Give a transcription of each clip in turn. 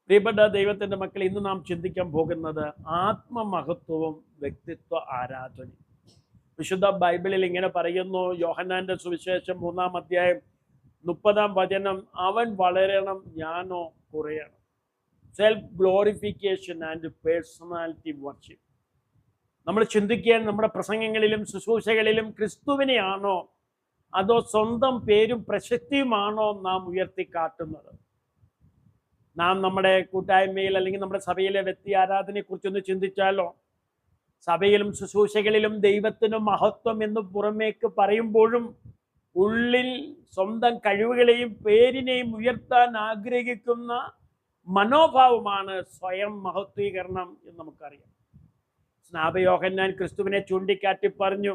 പ്രിയപ്പെട്ട ദൈവത്തിൻ്റെ മക്കൾ, ഇന്ന് നാം ചിന്തിക്കാൻ പോകുന്നത് ആത്മമഹത്വവും വ്യക്തിത്വ ആരാധനയും. വിശുദ്ധ ബൈബിളിൽ ഇങ്ങനെ പറയുന്നു, യോഹന്നാന്റെ സുവിശേഷം 3-ാം അധ്യായം 30-ാം വചനം, അവൻ വളരണം, ഞാനോ കുറയണം. Self glorification and personality worship. നമ്മൾ ചിന്തിക്കാൻ നമ്മുടെ പ്രസംഗങ്ങളിലും ശുശ്രൂഷകളിലും ക്രിസ്തുവിനെയാണോ അതോ സ്വന്തം പേരും പ്രശസ്തിയുമാണോ നാം ഉയർത്തിക്കാട്ടുന്നത്? നാം നമ്മുടെ കൂട്ടായ്മയിൽ അല്ലെങ്കിൽ നമ്മുടെ സഭയിലെ വ്യക്തി ആരാധനയെക്കുറിച്ചൊന്ന് ചിന്തിച്ചാലോ? സഭയിലും ശുശ്രൂഷകളിലും ദൈവത്തിന് മഹത്വം എന്ന് പുറമേക്ക് പറയുമ്പോഴും ഉള്ളിൽ സ്വന്തം കഴിവുകളെയും പേരിനെയും ഉയർത്താൻ ആഗ്രഹിക്കുന്ന മനോഭാവമാണ് സ്വയം മഹത്വീകരണം എന്ന് നമുക്കറിയാം. സ്നാപയോഹന്നാൻ ക്രിസ്തുവിനെ ചൂണ്ടിക്കാട്ടി പറഞ്ഞു,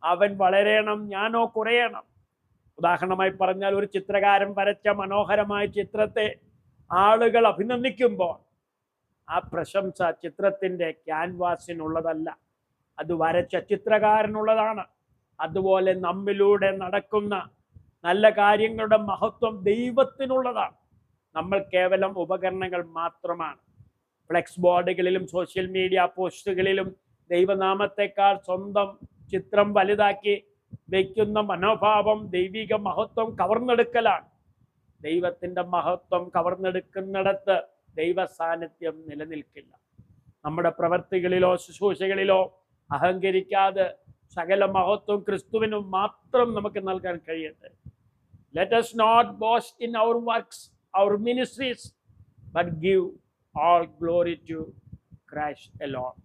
അവൻ വളരണം, ഞാനോ കുറയണം. ഉദാഹരണമായി പറഞ്ഞാൽ, ഒരു ചിത്രകാരൻ വരച്ച മനോഹരമായ ചിത്രത്തെ ആളുകൾ അഭിനന്ദിക്കുമ്പോൾ ആ പ്രശംസ ചിത്രത്തിൻ്റെ ക്യാൻവാസിനുള്ളതല്ല, അത് വരച്ച ചിത്രകാരനുള്ളതാണ്. അതുപോലെ നമ്മിലൂടെ നടക്കുന്ന നല്ല കാര്യങ്ങളുടെ മഹത്വം ദൈവത്തിനുള്ളതാണ്. നമ്മൾ കേവലം ഉപകരണങ്ങൾ മാത്രമാണ്. ഫ്ലെക്സ് ബോർഡുകളിലും സോഷ്യൽ മീഡിയ പോസ്റ്റുകളിലും ദൈവനാമത്തെക്കാൾ സ്വന്തം ചിത്രം വലുതാക്കി വയ്ക്കുന്ന മനോഭാവം ദൈവിക മഹത്വം കവർന്നെടുക്കലാണ്. ദൈവത്തിൻ്റെ മഹത്വം കവർന്നെടുക്കുന്നിടത്ത് ദൈവ സാന്നിധ്യം നിലനിൽക്കില്ല. നമ്മുടെ പ്രവൃത്തികളിലോ ശുശ്രൂഷകളിലോ അഹങ്കരിക്കാതെ സകല മഹത്വം ക്രിസ്തുവിനും മാത്രം നമുക്ക് നൽകാൻ കഴിയട്ടെ. Let us not boast in our works, our ministries, but give all glory to Christ alone.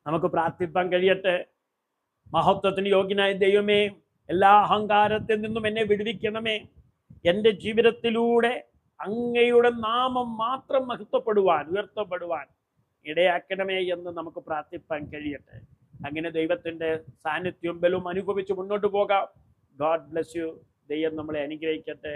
നമുക്ക് പ്രാർത്ഥിപ്പാൻ കഴിയട്ടെ. മഹത്വത്തിന് യോഗ്യനായ ദൈവമേ, എല്ലാ അഹങ്കാരത്തിൽ നിന്നും എന്നെ വിടുവിക്കണമേ. എൻ്റെ ജീവിതത്തിലൂടെ അങ്ങയുടെ നാമം മാത്രം മഹത്വപ്പെടുവാൻ, ഉയർത്തപ്പെടുവാൻ ഇടയാക്കണമേ എന്ന് നമുക്ക് പ്രാർത്ഥിപ്പാൻ കഴിയട്ടെ. അങ്ങനെ ദൈവത്തിൻ്റെ സാന്നിധ്യവും ബലവും അനുഭവിച്ച് മുന്നോട്ട് പോകാം. God bless you. ദൈവം നമ്മളെ അനുഗ്രഹിക്കട്ടെ.